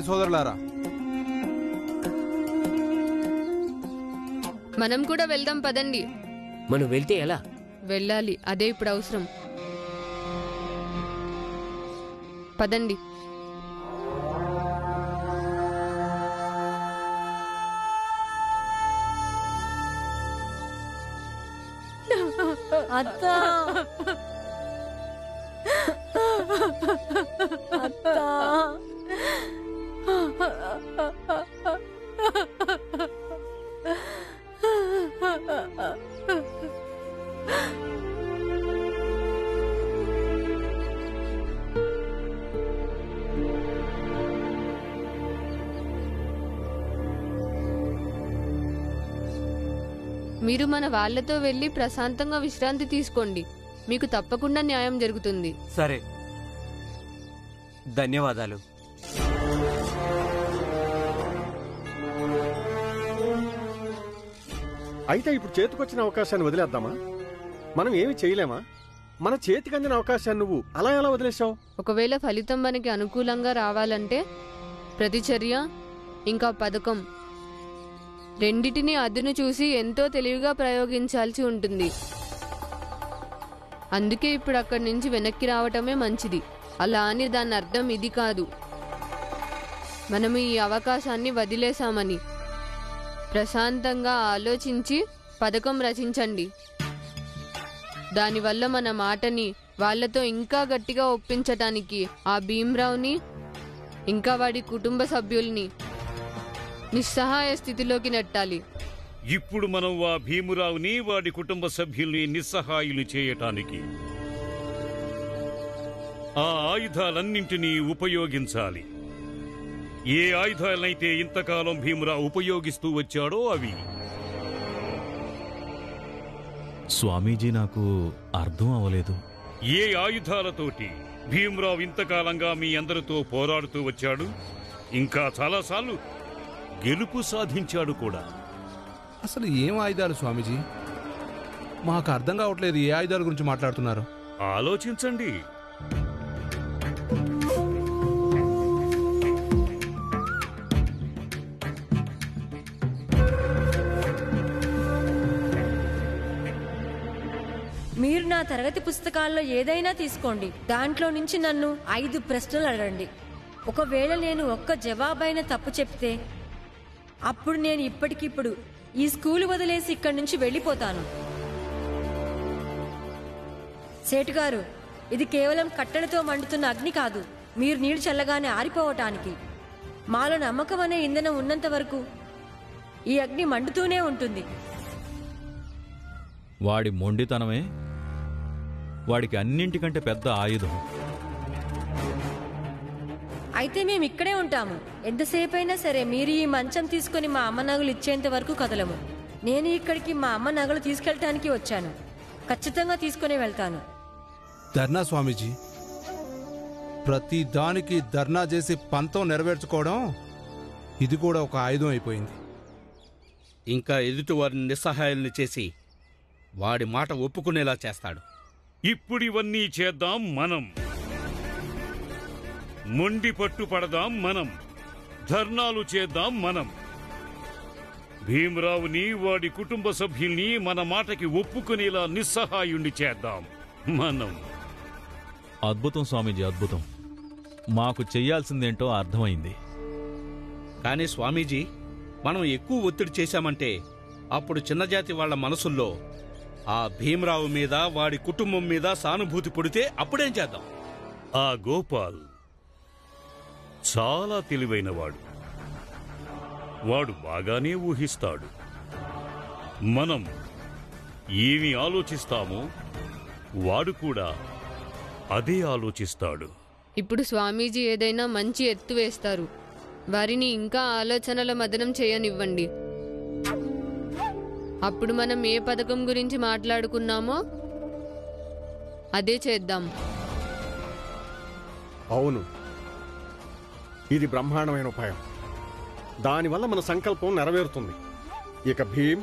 సోదరులారా, మనం కూడా వెళ్దాం పదండి. మనం వెళ్తే ఎలా? వెళ్ళాలి, అదే ఇప్పుడు అవసరం. పదండి. అత్తా అత్తా మీరు మన వాళ్ళతో వెళ్ళి ప్రశాంతంగా విశ్రాంతి తీసుకోండి. మీకు తప్పకుండా న్యాయం జరుగుతుంది. సరే, ధన్యవాదాలు. అయితే ఇప్పుడు చేతికొచ్చిన అవకాశాన్ని వదిలేద్దామా? మనం ఏమి చేయలేమా? మన చేతికి అందిన అవకాశాన్ని నువ్వు అలా ఎలా వదిలేశావు? ఒకవేళ ఫలితం మనకి అనుకూలంగా రావాలంటే ప్రతిచర్య ఇంకా పథకం రెండిటిని అదును చూసి ఎంతో తెలివిగా ప్రయోగించాల్సి ఉంటుంది. అందుకే ఇప్పుడు అక్కడి నుంచి వెనక్కి రావటమే మంచిది. అలా అని దాని అర్థం ఇది కాదు, మనం ఈ అవకాశాన్ని వదిలేశామని. ప్రశాంతంగా ఆలోచించి పథకం రచించండి. దానివల్ల మన మాటని వాళ్లతో ఇంకా గట్టిగా ఒప్పించటానికి ఆ భీమ్రావుని ఇంకా వాడి కుటుంబ సభ్యుల్ని నిస్సహాయ స్థితిలోకి నెట్టాలి. ఇప్పుడు మనం ఆ భీమురావుని వాడి కుటుంబ సభ్యుల్ని నిస్సహాయులు చేయటానికి ఆ ఆయుధాలన్నింటినీ ఉపయోగించాలి. ఏ ఆయుధాలనైతే ఇంతకాలం భీమురావు ఉపయోగిస్తూ వచ్చాడో అవి. స్వామీజీ, నాకు అర్థం అవలేదు. ఏ ఆయుధాలతోటి భీమురావు ఇంతకాలంగా మీ అందరితో పోరాడుతూ వచ్చాడు, ఇంకా చాలాసార్లు గెలుపు సాధించాడు కూడా. అసలు ఏం ఆయుధాలు స్వామీజీ? మాకు అర్థం కావట్లేదు. ఏ ఆయుధాల గురించి మాట్లాడుతున్నారు? ఆలోచించండి. మీరు నా తరగతి పుస్తకాల్లో ఏదైనా తీసుకోండి, దాంట్లో నుంచి నన్ను 5 ప్రశ్నలు అడగండి. ఒకవేళ నేను ఒక్క జవాబైన తప్పు చెప్తే అప్పుడు నేను ఇప్పటికిప్పుడు ఈ స్కూలు వదిలేసి ఇక్కడి నుంచి వెళ్ళిపోతాను. సేటు గారు, ఇది కేవలం కట్టెలతో మండుతున్న అగ్ని కాదు. మీరు నీళ్లు చల్లగానే ఆరిపోవటానికి. మాలో నమ్మకం అనే ఇంధనం ఉన్నంత వరకు ఈ అగ్ని మండుతూనే ఉంటుంది. వాడి మొండితనమే వాడికి అన్నింటికంటే పెద్ద ఆయుధం. అయితే మేము ఇక్కడే ఉంటాము. ఎంతసేపైనా సరే మీరు ఈ మంచం తీసుకుని మా అమ్మ నగలు ఇచ్చేంత వరకు కదలము. నేను ఇక్కడికి మా అమ్మ నగలు తీసుకెళ్ళటానికి వచ్చాను. ఖచ్చితంగా తీసుకునే వెళ్తాను. ధర్నా స్వామీజీ, ప్రతి దానికి ధర్నా చేసి పంతం నెరవేర్చుకోవడం ఇది కూడా ఒక ఆయుధం అయిపోయింది. ఇంకా ఎదుటి వారిని నిస్సహాయాల్ని చేసి వాడి మాట ఒప్పుకునేలా చేస్తాడు. ఇప్పుడు ఇవన్నీ చేద్దాం మనం. మొండి పట్టు పడదాం మనం. ధర్నాలు చేద్దాం మనం. భీమరావుని వాడి కుటుంబ సభ్యుల్ని మన మాటకి ఒప్పుకునేలా నిస్సహాయుణ్ణి చేద్దాం మనం. అద్భుతం స్వామీజీ, అద్భుతం. మాకు చెయ్యాల్సిందేంటో అర్థమైంది. కానీ స్వామీజీ, మనం ఎక్కువ ఒత్తిడి చేశామంటే అప్పుడు చిన్నజాతి వాళ్ల మనసుల్లో ఆ భీమరావు మీద వాడి కుటుంబం మీద సానుభూతి పుడితే అప్పుడేం చేద్దాం? ఆ గోపాల్ చాలా తెలివైనవాడు. వాడు బాగానే ఊహిస్తాడు. మనం ఏమి ఆలోచిస్తామో వాడు కూడా అదే ఆలోచిస్తాడు. ఇప్పుడు స్వామీజీ ఏదైనా మంచి ఎత్తు వేస్తారు. వారిని ఇంకా ఆలోచనల మదనం చేయనివ్వండి. అప్పుడు మనం ఏ పథకం గురించి మాట్లాడుకున్నామో అదే చేద్దాం. అవును, ఇది బ్రహ్మాండమైన ఉపాయం. దానివల్ల మన సంకల్పం నెరవేరుతుంది. ఇక భీమ్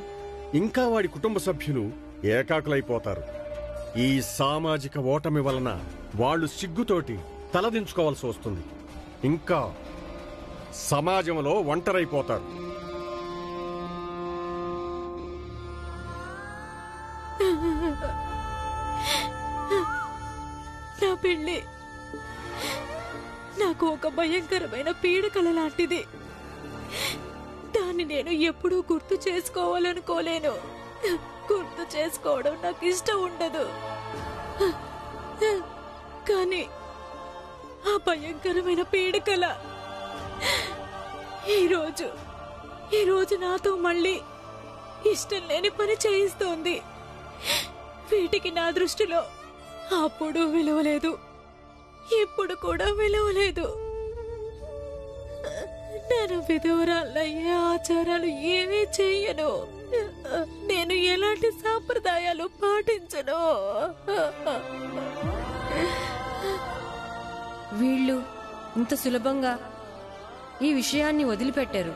ఇంకా వాడి కుటుంబ సభ్యులు ఏకాకులైపోతారు. ఈ సామాజిక ఓటమి వలన వాళ్ళు సిగ్గుతోటి తలదించుకోవాల్సి వస్తుంది. ఇంకా సమాజంలో ఒంటరైపోతారు. నా పెళ్ళి నాకు ఒక భయంకరమైన పీడకల లాంటిది. దాన్ని నేను ఎప్పుడూ గుర్తు చేసుకోవాలనుకోలేను. గుర్తు చేసుకోవడం నాకు ఇష్టం ఉండదు. కానీ ఆ భయంకరమైన పీడకల ఈరోజు నాతో మళ్ళీ ఇష్టం లేని పని చేయిస్తోంది. వీటికి నా దృష్టిలో అప్పుడు విలువలేదు, ఇప్పుడు కూడా విలువలేదు. నేను విధవరాలయ్యే ఆచారాలు ఏమీ చెయ్యను. నేను ఎలాంటి సాంప్రదాయాలు పాటించను. వీళ్ళు ఇంత సులభంగా ఈ విషయాన్ని వదిలిపెట్టారు.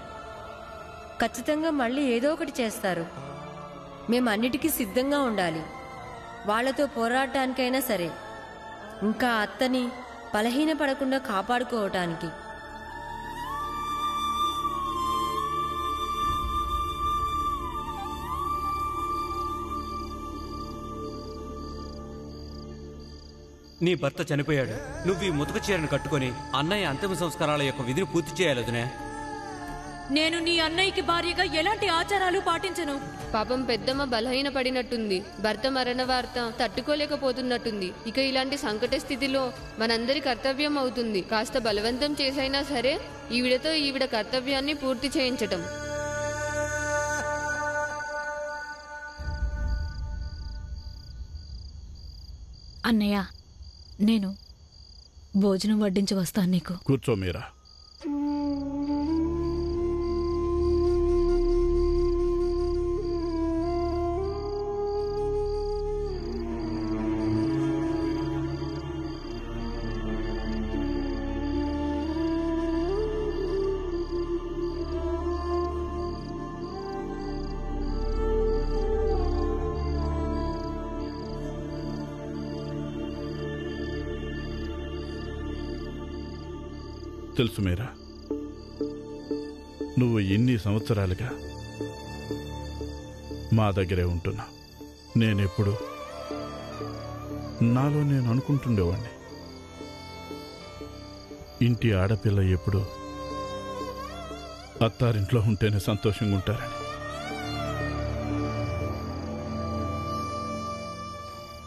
ఖచ్చితంగా మళ్ళీ ఏదో ఒకటి చేస్తారు. మేమన్నిటికీ సిద్ధంగా ఉండాలి. వాళ్లతో పోరాటానికైనా సరే, ఇంకా అత్తని బలహీనపడకుండా కాపాడుకోవటానికి. నీ భర్త చనిపోయాడు. నువ్వు ఈ ముతక చీరను కట్టుకుని అన్నయ్య అంతిమ సంస్కారాల యొక్క విధిని పూర్తి చేయాలి వదినే. నేను నీ అన్నయ్యకి భార్యగా ఎలాంటి ఆచారాలు పాటించను. పాపం పెద్దమ్మ బలహీన పడినట్టుంది. భర్త మరణ వార్త తట్టుకోలేకపోతున్నట్టుంది. ఇక ఇలాంటి సంకట స్థితిలో మనందరి కర్తవ్యం అవుతుంది కాస్త బలవంతం చేసైనా సరే ఈవిడతో ఈవిడ కర్తవ్యాన్ని పూర్తి చేయించటం. అన్నయ్య, నేను భోజనం వడ్డించి వస్తాను నీకు. కూర్చో మీరా. తెలుసు మీరా, నువ్వు ఇన్ని సంవత్సరాలుగా మా దగ్గరే ఉంటున్నా. నేనెప్పుడు నాలో నేను అనుకుంటుండేవాణ్ణి, ఇంటి ఆడపిల్ల ఎప్పుడు అత్తారింట్లో ఉంటేనే సంతోషంగా ఉంటారని.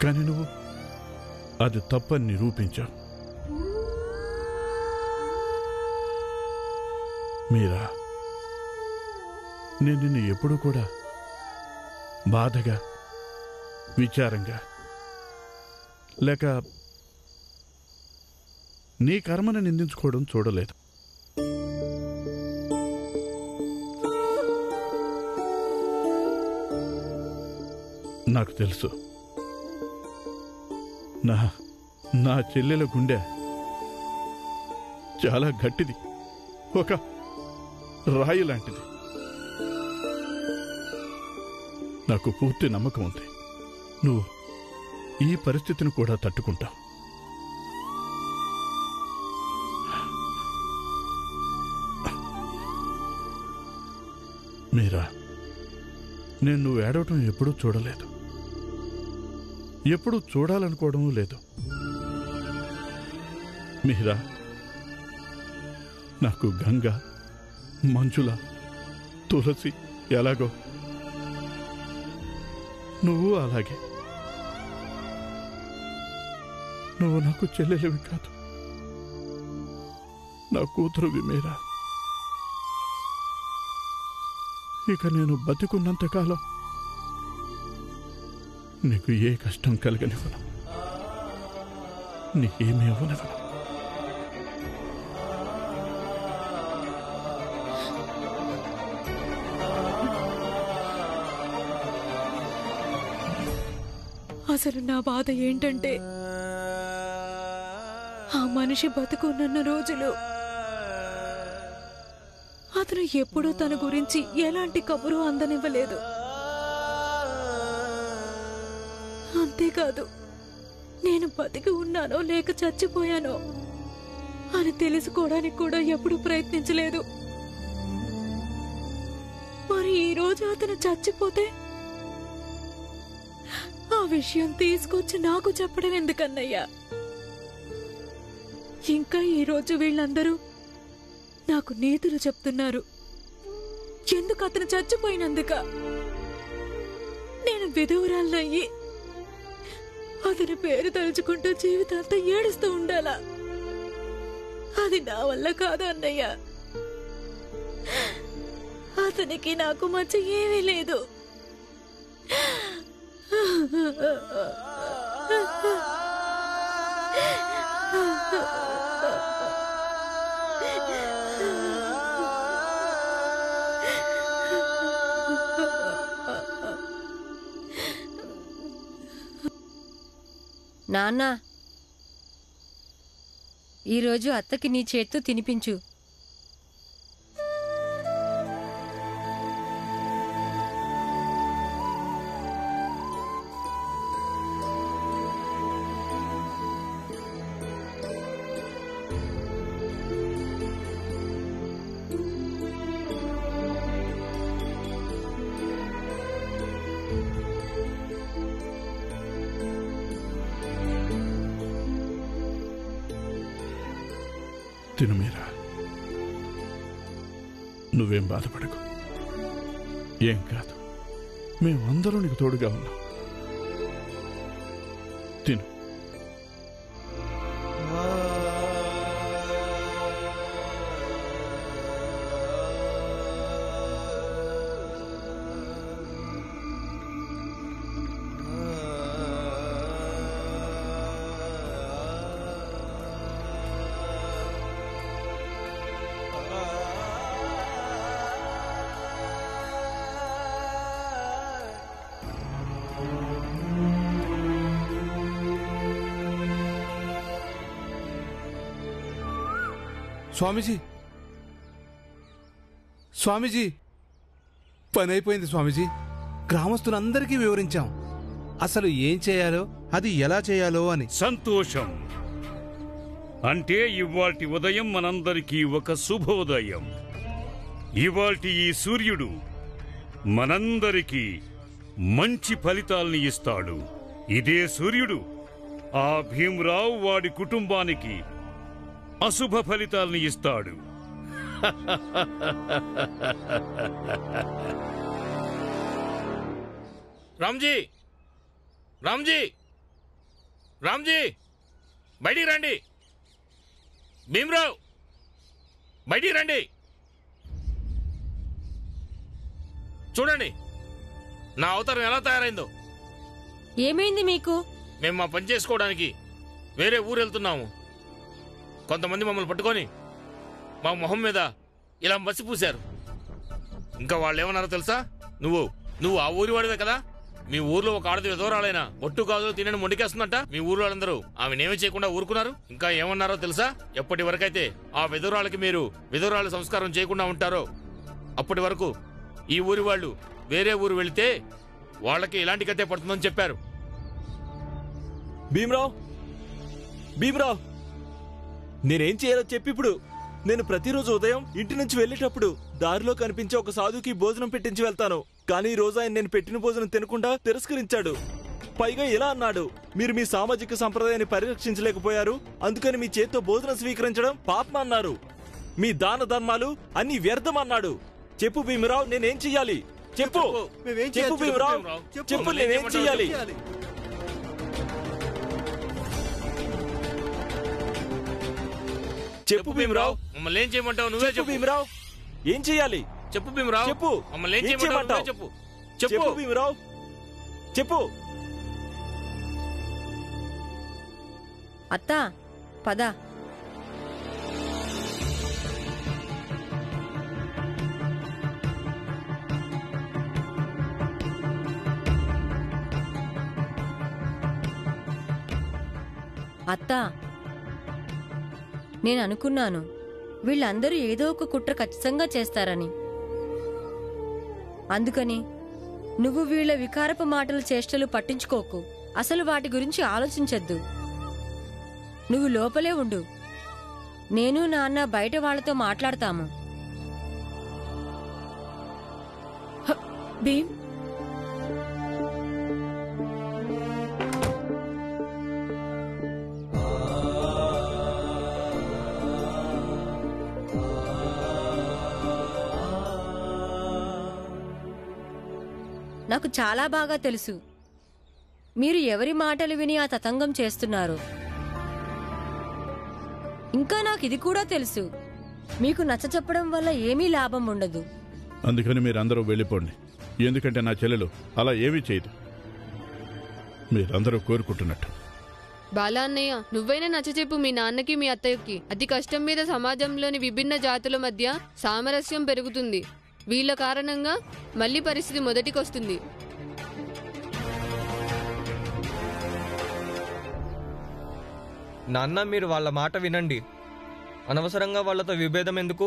కానీ నువ్వు అది తప్పని నిరూపించావు. మీరా, నేను నిన్ను ఎప్పుడూ కూడా బాధగా, విచారంగా, లేక నీ కర్మను నిందించుకోవడం చూడలేదు. నాకు తెలుసు, నా చెల్లెల గుండె చాలా గట్టిది, ఒక రాయి లాంటిది. నాకు పూర్తి నమ్మకం ఉంది నువ్వు ఈ పరిస్థితిని కూడా తట్టుకుంటావు. మీరా, నేను నువ్వు ఏడవటం ఎప్పుడూ చూడలేదు, ఎప్పుడూ చూడాలనుకోవడం లేదు. మీరా, నాకు గంగ, మంజుల, తులసి ఎలాగో నువ్వు అలాగే. నువ్వు నాకు చెల్లెలివి కాదు, నా కూతురువి మీరా. ఇక నేను బతికున్నంతకాలం నీకు ఏ కష్టం కలగనివ్వను, నీకేమీ ఇవ్వనివ్వను. అసలు నా బాధ ఏంటంటే, ఆ మనిషి బతుకున్న రోజులు అతను ఎప్పుడూ తన గురించి ఎలాంటి కబురు అందనివ్వలేదు. అంతేకాదు, నేను బతికి ఉన్నానో లేక చచ్చిపోయానో అని తెలుసుకోవడానికి కూడా ఎప్పుడు ప్రయత్నించలేదు. మరి ఈ రోజు అతను చచ్చిపోతే ఆ విషయం తీసుకొచ్చి నాకు చెప్పడం ఎందుకన్నయ్యా? ఇంకా ఈ రోజు వీళ్ళందరూ నాకు నీతులు చెప్తున్నారు. ఎందుకు అతను చచ్చిపోయినందుక? నేను విధవురాలనయ్యి అతని పేరు తలుచుకుంటూ జీవితాంతా ఏడుస్తూ ఉండాలా? అది నా వల్ల కాదు అన్నయ్య. అతనికి నాకు మధ్య ఏమీ లేదు. నాన్నా, ఈరోజు అత్తకి నీ చేత్తో తినిపించు. తిను మీరా, నువ్వేం బాధపడకు. ఏం కాదు, మేమందరూ నీకు తోడుగా ఉన్నాం. తిను. స్వామీజీ, స్వామీజీ, పని అయిపోయింది స్వామీజీ. గ్రామస్తులందరికీ వివరించాం అసలు ఏం చేయాలో, అది ఎలా చేయాలో అని. సంతోషం. అంటే ఇవాల్టి ఉదయం మనందరికీ ఒక శుభోదయం. ఇవాల్టి ఈ సూర్యుడు మనందరికీ మంచి ఫలితాల్ని ఇస్తాడు. ఇదే సూర్యుడు ఆ భీమరావు వాడి కుటుంబానికి అశుభ ఫలితాల్ని ఇస్తాడు. రామ్జీ, రామ్జీ, రామ్జీ, బయటికి రండి. భీమరావు, బయటికి రండి. చూడండి నా అవతారం ఎలా తయారైందో. ఏమైంది మీకు? మేము మా పని చేసుకోవడానికి వేరే ఊరు వెళ్తున్నాము. కొంతమంది మమ్మల్ని పట్టుకొని మా మొహం మీద ఇలా మసి పూశారు. ఇంకా వాళ్ళు ఏమన్నారో తెలుసా? నువ్వు ఆ ఊరి వాడివే కదా, మీ ఊర్లో ఒక ఆడది విధవరాలైనా ఒట్టు కాదు తినని మొండికేస్తుందంట. మీ ఊర్లో వాళ్ళందరూ ఆమెనేమీ చేయకుండా ఊరుకున్నారు. ఇంకా ఏమన్నారో తెలుసా? ఎప్పటి వరకైతే ఆ విధవరాలకి మీరు విధవరాల సంస్కారం చేయకుండా ఉంటారో అప్పటి వరకు ఈ ఊరి వాళ్ళు వేరే ఊరు వెళితే వాళ్ళకి ఇలాంటి కథే పడుతుందని చెప్పారు. భీమరావు, భీమరావు, నేనేం చేయాలో చెప్పి. ఇప్పుడు నేను ప్రతిరోజు ఉదయం ఇంటి నుంచి వెళ్ళేటప్పుడు దారిలో కనిపించే ఒక సాధుకి భోజనం పెట్టించి వెళ్తాను. కానీ ఈ రోజు ఆయన నేను పెట్టిన భోజనం తినకుండా తిరస్కరించాడు. పైగా ఇలా అన్నాడు, మీరు మీ సామాజిక సంప్రదాయాన్ని పరిరక్షించలేకపోయారు, అందుకని మీ చేత్తో భోజనం స్వీకరించడం పాపం అన్నారు. మీ దాన ధర్మాలు అన్ని వ్యర్థం అన్నాడు. చెప్పు భీమరావు, నేనేం చెయ్యాలి? చెప్పు, చెప్పు భీమరావు, చెప్పు, నేనేం చెయ్యాలి? చెప్పు భీమరావు, మమ్మల్ని ఏం చేయమంటావు? నువ్వే చెప్పు భీమరావు. ఏం చెయ్యాలి? చెప్పు భీమరావు, చెప్పు. మమ్మల్ని ఏం చేయమంటావు? చెప్పు, చెప్పు భీమరావు, చెప్పు. అత్తా, పద. అత్తా, నేను అనుకున్నాను వీళ్ళందరూ ఏదో ఒక కుట్ర ఖచ్చితంగా చేస్తారని. అందుకని నువ్వు వీళ్ళ వికారపు మాటలు చేష్టలు పట్టించుకోకు. అసలు వాటి గురించి ఆలోచించద్దు. నువ్వు లోపలే ఉండు. నేను నాన్న బయట వాళ్ళతో మాట్లాడతాము. భీమ్, నాకు చాలా బాగా తెలుసు మీరు ఎవరి మాటలు విని ఆ తతంగం చేస్తున్నారు. ఇంకా నాకు ఇది కూడా తెలుసు, మీకు నచ్చచెప్పడం వల్ల ఏమీ లాభం ఉండదు. అందుకని మీరందరూ వెళ్ళిపోండి. ఎందుకంటే నా చెల్లెలు అలా ఏమీ చేయదు, మీరందరూ కోరుకుంటున్నట్టు. బాలా అన్నయ్య, నువ్వైనా నచ్చచెప్పు మీ నాన్నకి మీ అత్తయ్యకి. అతి కష్టం మీద సమాజంలోని విభిన్న జాతుల మధ్య సామరస్యం పెరుగుతుంది. వీళ్ళ కారణంగా మళ్ళీ పరిస్థితి మొదటికొస్తుంది. నాన్న, మీరు వాళ్ళ మాట వినండి. అనవసరంగా వాళ్ళతో విభేదం ఎందుకు?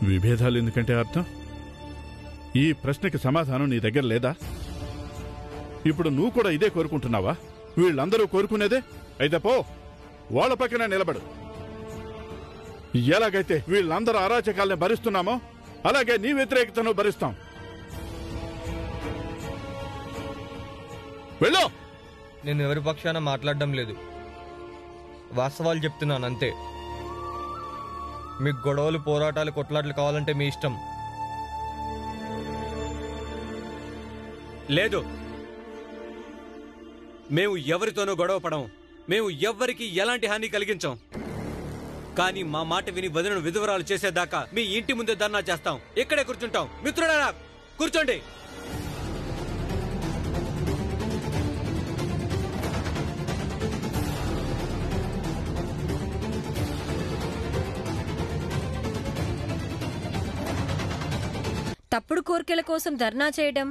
విభేదాలు ఎందుకంటే అర్థం? ఈ ప్రశ్నకి సమాధానం నీ దగ్గర లేదా? ఇప్పుడు నువ్వు కూడా ఇదే కోరుకుంటున్నావా? వీళ్ళందరూ కోరుకునేదే అయితే పో, వాళ్ళ పక్కన నిలబడు. ఎలాగైతే వీళ్ళందరూ అరాచకాల్ని భరిస్తున్నామో అలాగే నీ వ్యతిరేకతను భరిస్తాం. వెళ్ళు. నేను ఎవరి పక్షాన మాట్లాడడం లేదు, వాస్తవాలు చెప్తున్నాను అంతే. మీకు గొడవలు, పోరాటాలు, కొట్లాటలు కావాలంటే మీ ఇష్టం. లేదు, మేము ఎవరితోనూ గొడవ పడం. మేము ఎవ్వరికి ఎలాంటి హాని కలిగించాం. కానీ మా మాట విని వదినను విధవరాలు చేసేదాకా మీ ఇంటి ముందే ధర్నా చేస్తాం. ఇక్కడే కూర్చుంటాం. మిత్రులారా, కూర్చోండి. తప్పుడు కోర్కెల కోసం ధర్నా చేయడం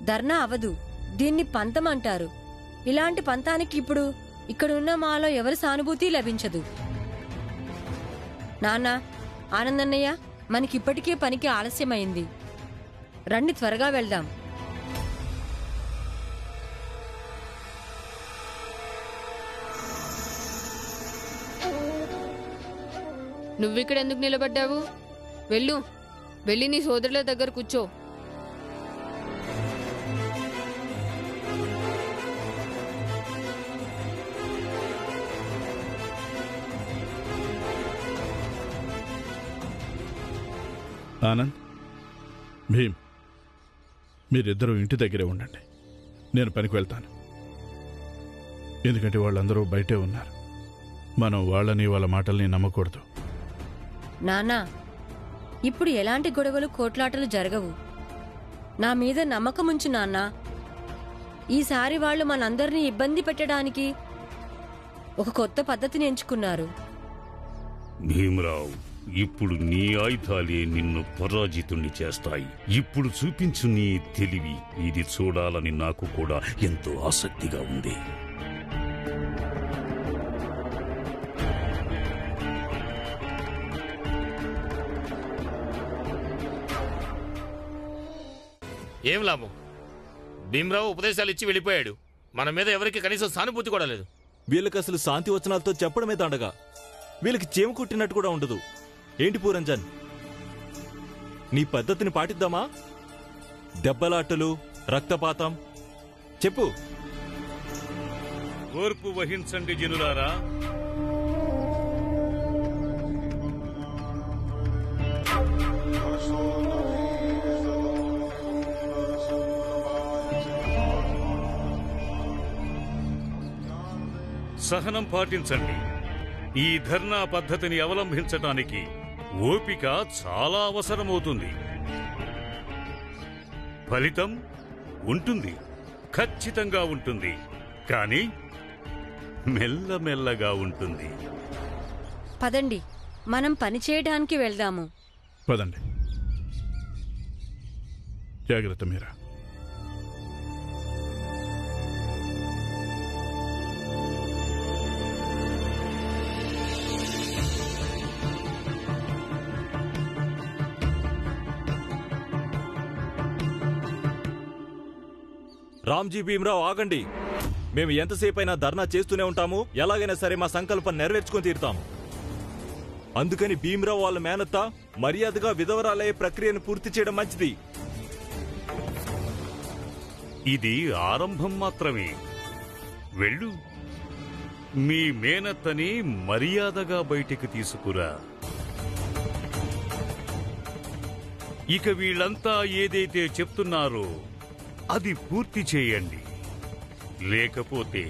ధర్నా అవదు, దీన్ని పంతం అంటారు. ఇలాంటి పంతానికి ఇప్పుడు ఇక్కడున్న మాలో ఎవరి సానుభూతి లభించదు. నాన్న, ఆనందన్నయ్య, మనకిప్పటికే పనికి ఆలస్యమైంది. రండి, త్వరగా వెళ్దాం. నువ్విక్కడ ఎందుకు నిలబడ్డావు? వెళ్ళు, వెళ్ళి నీ సోదరుల దగ్గర కూర్చో. ఆనంద్, భీమ్, మీరిద్దరూ ఇంటి దగ్గరే ఉండండి. నేను పనికి వెళ్తాను. ఎందుకంటే వాళ్ళందరూ బయటే ఉన్నారు. మనం వాళ్ళని వాళ్ళ మాటల్ని నమ్మకూడదు. నాన్నా, ఇప్పుడు ఎలాంటి గొడవలు, కోట్లాటలు జరగవు. నా మీద నమ్మకముంచు నాన్న. ఈసారి వాళ్ళు మనందరినీ ఇబ్బంది పెట్టడానికి ఒక కొత్త పద్ధతిని ఎంచుకున్నారు. భీమరావు, ఇప్పుడు నీ ఆయుధాలే నిన్ను పరాజితుణ్ణి చేస్తాయి. ఇప్పుడు చూపించు నీ తెలివి. ఇది చూడాలని నాకు కూడా ఎంతో ఆసక్తిగా ఉంది. ఏం లాభం? భీమరావు ఉపదేశాలు ఇచ్చి వెళ్ళిపోయాడు. మన మీద ఎవరికి కనీసం సానుభూతి కూడా లేదు. వీళ్ళకి అసలు శాంతి వచనాలతో చెప్పడమే దండగా. వీళ్ళకి చీమ కుట్టినట్టు కూడా ఉండదు. ఏంటి పూరంజన్, నీ పద్ధతిని పాటిద్దామా? దెబ్బలాటలు, రక్తపాతం, చెప్పు. ఓర్పు వహించండి జనులారా. సహనం పాటించండి. ఈ ధర్నా పద్ధతిని అవలంబించటానికి ఓపిక చాలా అవసరమవుతుంది. ఫలితం ఉంటుంది, ఖచ్చితంగా ఉంటుంది. కానీ మెల్లమెల్లగా ఉంటుంది. పదండి, మనం పని చేయడానికి వెళ్దాము. పదండి. జాగ్రత్త మీరా. రామ్జీ, భీమరావు, ఆగండి. మేము ఎంతసేపు అయినా ధర్నా చేస్తూనే ఉంటాము. ఎలాగైనా సరే మా సంకల్పం నెరవేర్చుకొని తీరుతాము. అందుకని భీమరావు వాళ్ళ మేనత్త మర్యాదగా విధవరాలయ్యే ప్రక్రియను పూర్తి చేయడం మంచిది. ఇది ఆరంభం మాత్రమే. వెళ్ళు, మీ మేనత్తని మర్యాదగా బయటికి తీసుకురా. ఇక వీళ్ళంతా ఏదైతే చెప్తున్నారో అది పూర్తి చేయండి. లేకపోతే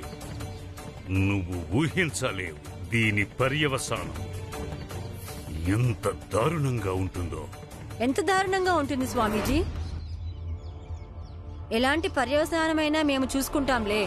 నువ్వు ఊహించలేవు దీని పర్యవసానం ఎంత దారుణంగా ఉంటుందో. ఎంత దారుణంగా ఉంటుంది స్వామీజీ? ఎలాంటి పర్యవసానమైనా మేము చూసుకుంటాంలే.